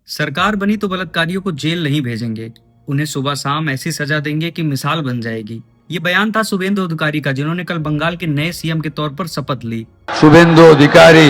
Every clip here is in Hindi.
सरकार बनी तो बलात्कारियों को जेल नहीं भेजेंगे, उन्हें सुबह शाम ऐसी सजा देंगे कि मिसाल बन जाएगी। ये बयान था शुभेंदु अधिकारी का, जिन्होंने कल बंगाल के नए सीएम के तौर पर शपथ ली। शुभेंदु अधिकारी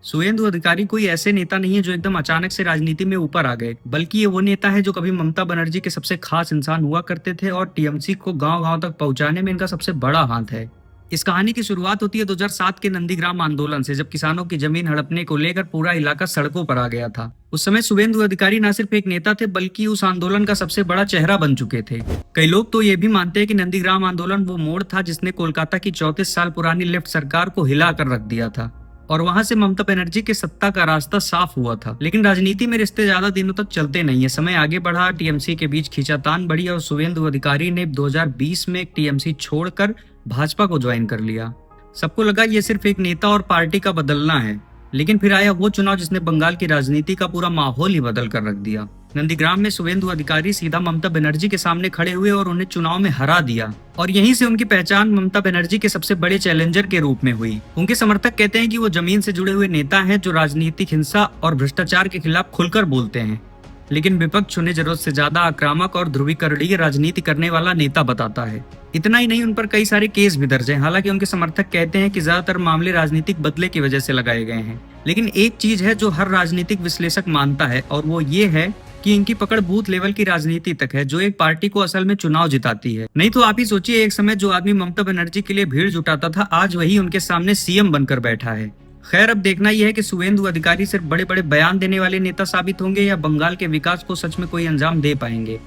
शुभेंदु अधिकारी कोई ऐसे नेता नहीं है जो एकदम अचानक से राजनीति में ऊपर आ गए, बल्कि ये वो नेता है जो कभी ममता बनर्जी के सबसे खास इंसान हुआ करते थे और टीएमसी को गांव-गांव तक पहुंचाने में इनका सबसे बड़ा हाथ है। इस कहानी की शुरुआत होती है 2007 के नंदीग्राम आंदोलन से, जब किसानों की जमीन हड़पने को लेकर पूरा इलाका सड़कों पर आ गया था। उस समय शुभेंदु अधिकारी न सिर्फ एक नेता थे, बल्कि उस आंदोलन का सबसे बड़ा चेहरा बन चुके थे। कई लोग तो ये भी मानते हैं कि नंदीग्राम आंदोलन वो मोड़ था जिसने कोलकाता की 34 साल पुरानी लेफ्ट सरकार को हिला कर रख दिया था और वहां से ममता बनर्जी के सत्ता का रास्ता साफ हुआ था। लेकिन राजनीति में रिश्ते ज्यादा दिनों तक चलते नहीं है। समय आगे बढ़ा, टीएमसी के बीच खींचातान बढ़ी और शुभेंदु अधिकारी ने 2020 में टीएमसी छोड़कर भाजपा को ज्वाइन कर लिया। सबको लगा ये सिर्फ एक नेता और पार्टी का बदलना है, लेकिन फिर आया वो चुनाव जिसने बंगाल की राजनीति का पूरा माहौल ही बदल कर रख दिया। नंदीग्राम में शुभेंदु अधिकारी सीधा ममता बनर्जी के सामने खड़े हुए और उन्हें चुनाव में हरा दिया और यहीं से उनकी पहचान ममता बनर्जी के सबसे बड़े चैलेंजर के रूप में हुई। उनके समर्थक कहते हैं कि वो जमीन से जुड़े हुए नेता हैं जो राजनीतिक हिंसा और भ्रष्टाचार के खिलाफ खुलकर बोलते हैं, लेकिन विपक्ष उन्हें जरूरत से ज्यादा आक्रामक और ध्रुवीकरणीय राजनीति करने वाला नेता बताता है। इतना ही नहीं, उन पर कई सारे केस भी दर्ज हैं। हालांकि उनके समर्थक कहते हैं कि ज्यादातर मामले राजनीतिक बदले की वजह से लगाए गए हैं, लेकिन एक चीज है जो हर राजनीतिक विश्लेषक मानता है और वो ये है कि इनकी पकड़ बूथ लेवल की राजनीति तक है, जो एक पार्टी को असल में चुनाव जिताती है। नहीं तो आप ही सोचिए, एक समय जो आदमी ममता बनर्जी के लिए भीड़ जुटाता था, आज वही उनके सामने सीएम बनकर बैठा है। खैर, अब देखना यह है कि शुभेंदु अधिकारी सिर्फ बड़े बड़े बयान देने वाले नेता साबित होंगे या बंगाल के विकास को सच में कोई अंजाम दे पाएंगे।